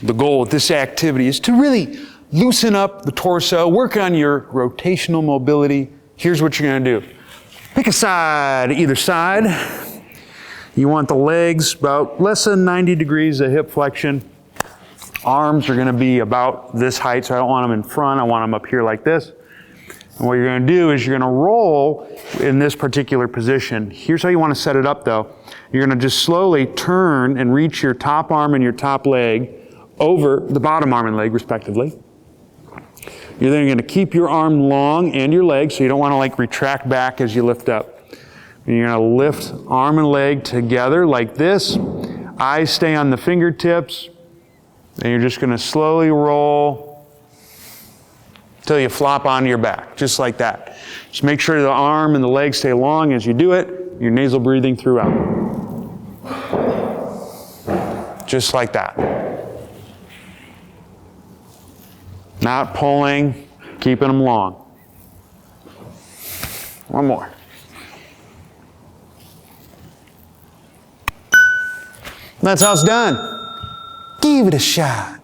The goal with this activity is to really loosen up the torso, work on your rotational mobility. Here's what you're gonna do. Pick a side, either side. You want the legs about less than 90 degrees of hip flexion. Arms are gonna be about this height, so I don't want them in front, I want them up here like this. And what you're gonna do is you're gonna roll in this particular position. Here's how you wanna set it up though. You're gonna just slowly turn and reach your top arm and your top leg over the bottom arm and leg respectively. You're then gonna keep your arm long and your leg, so you don't wanna like retract back as you lift up. And you're gonna lift arm and leg together like this. Eyes stay on the fingertips. And you're just gonna slowly roll until you flop onto your back, just like that. Just make sure the arm and the leg stay long as you do it. You're nasal breathing throughout. Just like that. Not pulling, keeping them long. One more. That's how it's done. Give it a shot.